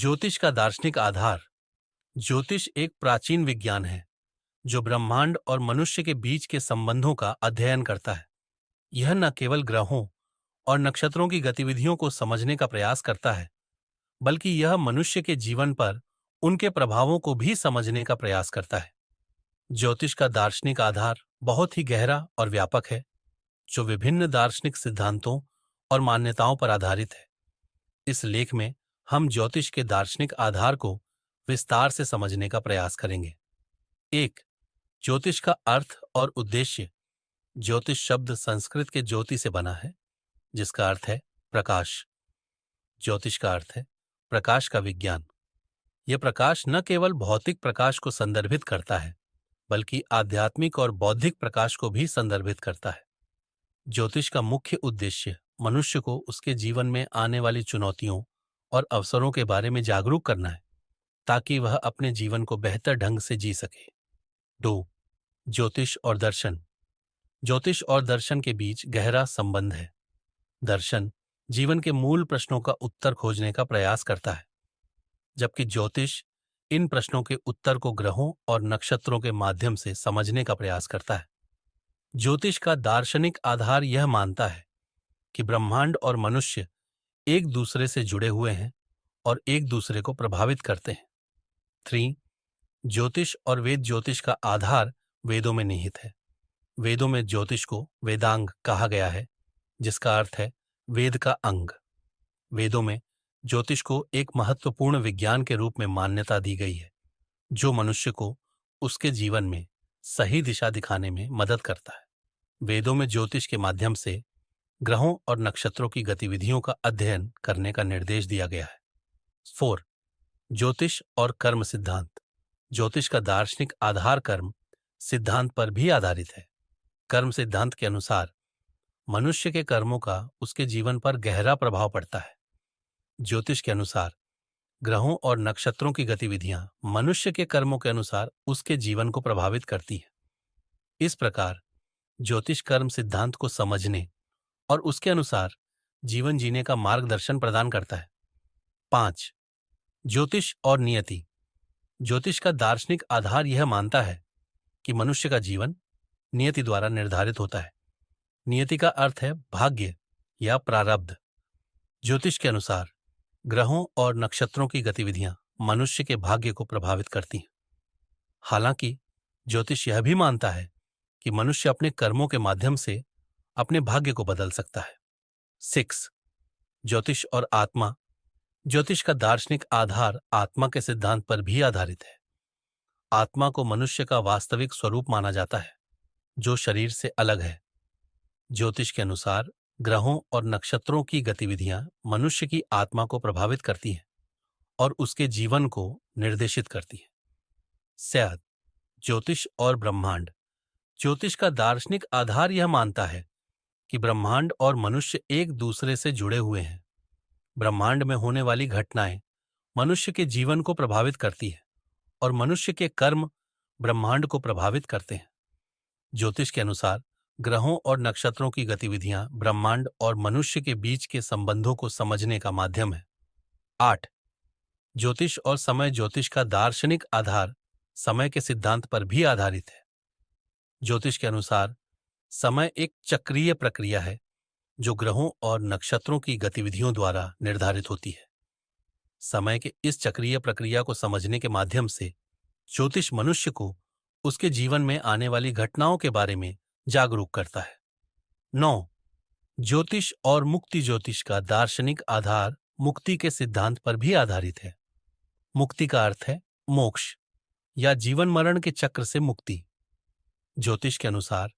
ज्योतिष का दार्शनिक आधार। ज्योतिष एक प्राचीन विज्ञान है जो ब्रह्मांड और मनुष्य के बीच के संबंधों का अध्ययन करता है। यह न केवल ग्रहों और नक्षत्रों की गतिविधियों को समझने का प्रयास करता है, बल्कि यह मनुष्य के जीवन पर उनके प्रभावों को भी समझने का प्रयास करता है। ज्योतिष का दार्शनिक आधार बहुत ही गहरा और व्यापक है, जो विभिन्न दार्शनिक सिद्धांतों और मान्यताओं पर आधारित है। इस लेख में हम ज्योतिष के दार्शनिक आधार को विस्तार से समझने का प्रयास करेंगे। 1. ज्योतिष का अर्थ और उद्देश्य। ज्योतिष शब्द संस्कृत के ज्योति से बना है, जिसका अर्थ है प्रकाश। ज्योतिष का अर्थ है प्रकाश का विज्ञान। यह प्रकाश न केवल भौतिक प्रकाश को संदर्भित करता है, बल्कि आध्यात्मिक और बौद्धिक प्रकाश को भी संदर्भित करता है। ज्योतिष का मुख्य उद्देश्य मनुष्य को उसके जीवन में आने वाली चुनौतियों और अवसरों के बारे में जागरूक करना है, ताकि वह अपने जीवन को बेहतर ढंग से जी सके। 2. ज्योतिष और दर्शन। ज्योतिष और दर्शन के बीच गहरा संबंध है। दर्शन जीवन के मूल प्रश्नों का उत्तर खोजने का प्रयास करता है, जबकि ज्योतिष इन प्रश्नों के उत्तर को ग्रहों और नक्षत्रों के माध्यम से समझने का प्रयास करता है। ज्योतिष का दार्शनिक आधार यह मानता है कि ब्रह्मांड और मनुष्य एक दूसरे से जुड़े हुए हैं और एक दूसरे को प्रभावित करते हैं। 3. ज्योतिष और वेद। ज्योतिष का आधार वेदों में निहित है। वेदों में ज्योतिष को वेदांग कहा गया है, जिसका अर्थ है वेद का अंग। वेदों में ज्योतिष को एक महत्वपूर्ण विज्ञान के रूप में मान्यता दी गई है, जो मनुष्य को उसके जीवन में सही दिशा दिखाने में मदद करता है। वेदों में ज्योतिष के माध्यम से ग्रहों और नक्षत्रों की गतिविधियों का अध्ययन करने का निर्देश दिया गया है। 4. ज्योतिष और कर्म सिद्धांत। ज्योतिष का दार्शनिक आधार कर्म सिद्धांत पर भी आधारित है। कर्म सिद्धांत के अनुसार मनुष्य के कर्मों का उसके जीवन पर गहरा प्रभाव पड़ता है। ज्योतिष के अनुसार ग्रहों और नक्षत्रों की गतिविधियां मनुष्य के कर्मों के अनुसार उसके जीवन को प्रभावित करती है। इस प्रकार ज्योतिष कर्म सिद्धांत को समझने और उसके अनुसार जीवन जीने का मार्गदर्शन प्रदान करता है। 5. ज्योतिष और नियति। ज्योतिष का दार्शनिक आधार यह मानता है कि मनुष्य का जीवन नियति द्वारा निर्धारित होता है। नियति का अर्थ है भाग्य या प्रारब्ध। ज्योतिष के अनुसार ग्रहों और नक्षत्रों की गतिविधियां मनुष्य के भाग्य को प्रभावित करती हैं। हालांकि ज्योतिष यह भी मानता है कि मनुष्य अपने कर्मों के माध्यम से अपने भाग्य को बदल सकता है। 6. ज्योतिष और आत्मा। ज्योतिष का दार्शनिक आधार आत्मा के सिद्धांत पर भी आधारित है। आत्मा को मनुष्य का वास्तविक स्वरूप माना जाता है, जो शरीर से अलग है। ज्योतिष के अनुसार ग्रहों और नक्षत्रों की गतिविधियां मनुष्य की आत्मा को प्रभावित करती हैं और उसके जीवन को निर्देशित करती हैं। 7. ज्योतिष और ब्रह्मांड। ज्योतिष का दार्शनिक आधार यह मानता है कि ब्रह्मांड और मनुष्य एक दूसरे से जुड़े हुए हैं। ब्रह्मांड में होने वाली घटनाएं मनुष्य के जीवन को प्रभावित करती है और मनुष्य के कर्म ब्रह्मांड को प्रभावित करते हैं। ज्योतिष के अनुसार ग्रहों और नक्षत्रों की गतिविधियां ब्रह्मांड और मनुष्य के बीच के संबंधों को समझने का माध्यम है। 8. ज्योतिष और समय। ज्योतिष का दार्शनिक आधार समय के सिद्धांत पर भी आधारित है। ज्योतिष के अनुसार समय एक चक्रीय प्रक्रिया है, जो ग्रहों और नक्षत्रों की गतिविधियों द्वारा निर्धारित होती है। समय के इस चक्रीय प्रक्रिया को समझने के माध्यम से ज्योतिष मनुष्य को उसके जीवन में आने वाली घटनाओं के बारे में जागरूक करता है। 9. ज्योतिष और मुक्ति। ज्योतिष का दार्शनिक आधार मुक्ति के सिद्धांत पर भी आधारित है। मुक्ति का अर्थ है मोक्ष या जीवन मरण के चक्र से मुक्ति। ज्योतिष के अनुसार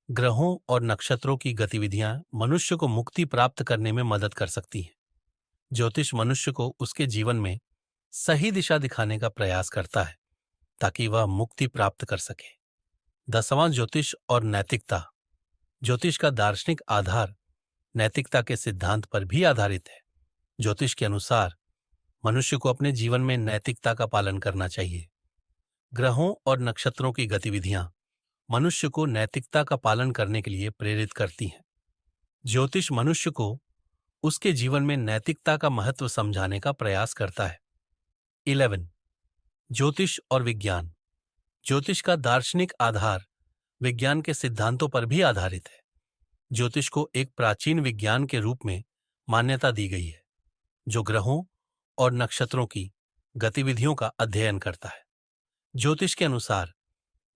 ग्रहों और नक्षत्रों की गतिविधियां मनुष्य को मुक्ति प्राप्त करने में मदद कर सकती हैं। ज्योतिष मनुष्य को उसके जीवन में सही दिशा दिखाने का प्रयास करता है, ताकि वह मुक्ति प्राप्त कर सके। 10वां ज्योतिष और नैतिकता। ज्योतिष का दार्शनिक आधार नैतिकता के सिद्धांत पर भी आधारित है। ज्योतिष के अनुसार मनुष्य को अपने जीवन में नैतिकता का पालन करना चाहिए। ग्रहों और नक्षत्रों की गतिविधियां मनुष्य को नैतिकता का पालन करने के लिए प्रेरित करती हैं। ज्योतिष मनुष्य को उसके जीवन में नैतिकता का महत्व समझाने का प्रयास करता है। 11 ज्योतिष और विज्ञान। ज्योतिष का दार्शनिक आधार विज्ञान के सिद्धांतों पर भी आधारित है। ज्योतिष को एक प्राचीन विज्ञान के रूप में मान्यता दी गई है, जो ग्रहों और नक्षत्रों की गतिविधियों का अध्ययन करता है। ज्योतिष के अनुसार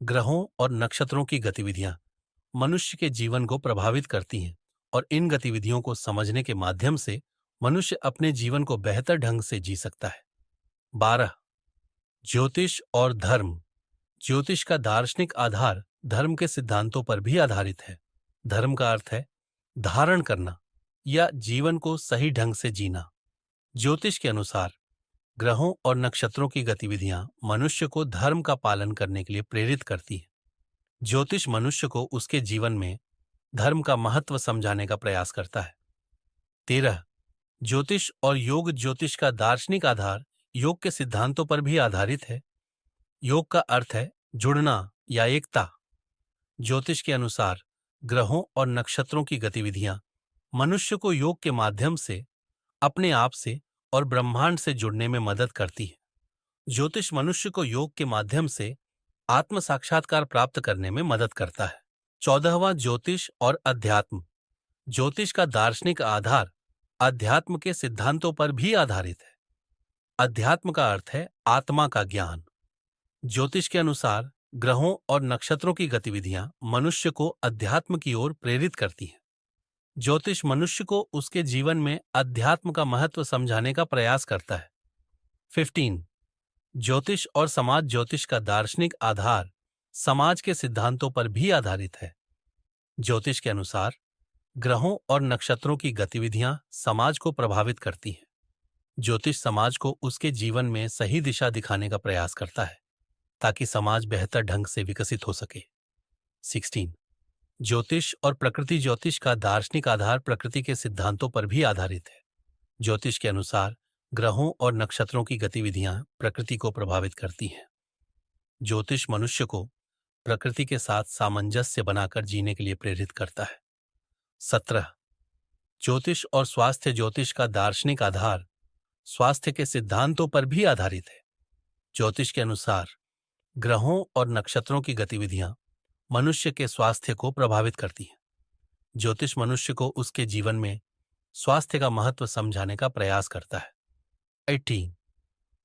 ग्रहों और नक्षत्रों की गतिविधियां मनुष्य के जीवन को प्रभावित करती हैं और इन गतिविधियों को समझने के माध्यम से मनुष्य अपने जीवन को बेहतर ढंग से जी सकता है। 12 ज्योतिष और धर्म। ज्योतिष का दार्शनिक आधार धर्म के सिद्धांतों पर भी आधारित है। धर्म का अर्थ है धारण करना या जीवन को सही ढंग से जीना। ज्योतिष के अनुसार ग्रहों और नक्षत्रों की गतिविधियां मनुष्य को धर्म का पालन करने के लिए प्रेरित करती हैं। ज्योतिष मनुष्य को उसके जीवन में धर्म का महत्व समझाने का प्रयास करता है। 13 ज्योतिष और योग। ज्योतिष का दार्शनिक आधार योग के सिद्धांतों पर भी आधारित है। योग का अर्थ है जुड़ना या एकता। ज्योतिष के अनुसार ग्रहों और नक्षत्रों की गतिविधियां मनुष्य को योग के माध्यम से अपने आप से और ब्रह्मांड से जुड़ने में मदद करती है। ज्योतिष मनुष्य को योग के माध्यम से आत्म साक्षात्कार प्राप्त करने में मदद करता है। 14वां ज्योतिष और अध्यात्म। ज्योतिष का दार्शनिक आधार अध्यात्म के सिद्धांतों पर भी आधारित है। अध्यात्म का अर्थ है आत्मा का ज्ञान। ज्योतिष के अनुसार ग्रहों और नक्षत्रों की गतिविधियां मनुष्य को अध्यात्म की ओर प्रेरित करती हैं। ज्योतिष मनुष्य को उसके जीवन में अध्यात्म का महत्व समझाने का प्रयास करता है। 15 ज्योतिष और समाज। ज्योतिष का दार्शनिक आधार समाज के सिद्धांतों पर भी आधारित है। ज्योतिष के अनुसार ग्रहों और नक्षत्रों की गतिविधियां समाज को प्रभावित करती हैं। ज्योतिष समाज को उसके जीवन में सही दिशा दिखाने का प्रयास करता है ताकि समाज बेहतर ढंग से विकसित हो सके। 16 ज्योतिष और प्रकृति। ज्योतिष का दार्शनिक आधार प्रकृति के सिद्धांतों पर भी आधारित है। ज्योतिष के अनुसार ग्रहों और नक्षत्रों की गतिविधियां प्रकृति को प्रभावित करती हैं। ज्योतिष मनुष्य को प्रकृति के साथ सामंजस्य बनाकर जीने के लिए प्रेरित करता है। 17 ज्योतिष और स्वास्थ्य। ज्योतिष का दार्शनिक आधार स्वास्थ्य के सिद्धांतों पर भी आधारित है। ज्योतिष के अनुसार ग्रहों और नक्षत्रों की गतिविधियां मनुष्य के स्वास्थ्य को प्रभावित करती हैं। ज्योतिष मनुष्य को उसके जीवन में स्वास्थ्य का महत्व समझाने का प्रयास करता है। 18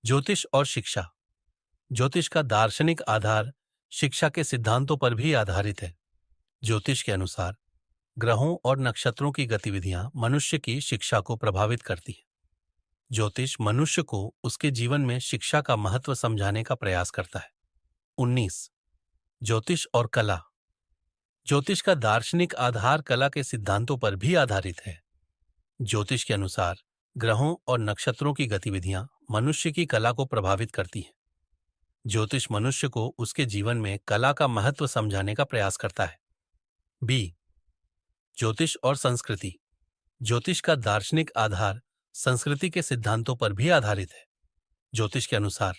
ज्योतिष और शिक्षा। ज्योतिष का दार्शनिक आधार शिक्षा के सिद्धांतों पर भी आधारित है। ज्योतिष के अनुसार ग्रहों और नक्षत्रों की गतिविधियां मनुष्य की शिक्षा को प्रभावित करती हैं। ज्योतिष मनुष्य को उसके जीवन में शिक्षा का महत्व समझाने का प्रयास करता है। 19 ज्योतिष और कला। ज्योतिष का दार्शनिक आधार कला के सिद्धांतों पर भी आधारित है। ज्योतिष के अनुसार ग्रहों और नक्षत्रों की गतिविधियां मनुष्य की कला को प्रभावित करती हैं। ज्योतिष मनुष्य को उसके जीवन में कला का महत्व समझाने का प्रयास करता है। बी ज्योतिष और संस्कृति। ज्योतिष का दार्शनिक आधार संस्कृति के सिद्धांतों पर भी आधारित है। ज्योतिष के अनुसार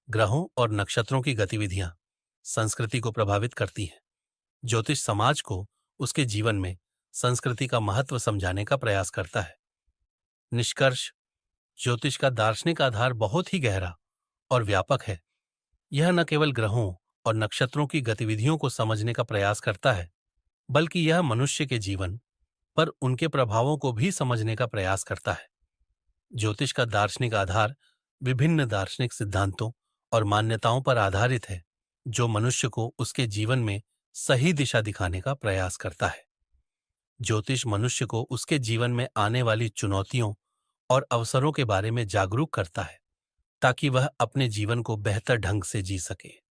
ग्रहों और नक्षत्रों की गतिविधियां संस्कृति को प्रभावित करती हैं। ज्योतिष समाज को उसके जीवन में संस्कृति का महत्व समझाने का प्रयास करता है। निष्कर्ष, ज्योतिष का दार्शनिक आधार बहुत ही गहरा और व्यापक है। यह न केवल ग्रहों और नक्षत्रों की गतिविधियों को समझने का प्रयास करता है, बल्कि यह मनुष्य के जीवन पर उनके प्रभावों को भी समझने का प्रयास करता है। ज्योतिष का दार्शनिक आधार विभिन्न दार्शनिक सिद्धांतों और मान्यताओं पर आधारित है, जो मनुष्य को उसके जीवन में सही दिशा दिखाने का प्रयास करता है। ज्योतिष मनुष्य को उसके जीवन में आने वाली चुनौतियों और अवसरों के बारे में जागरूक करता है, ताकि वह अपने जीवन को बेहतर ढंग से जी सके।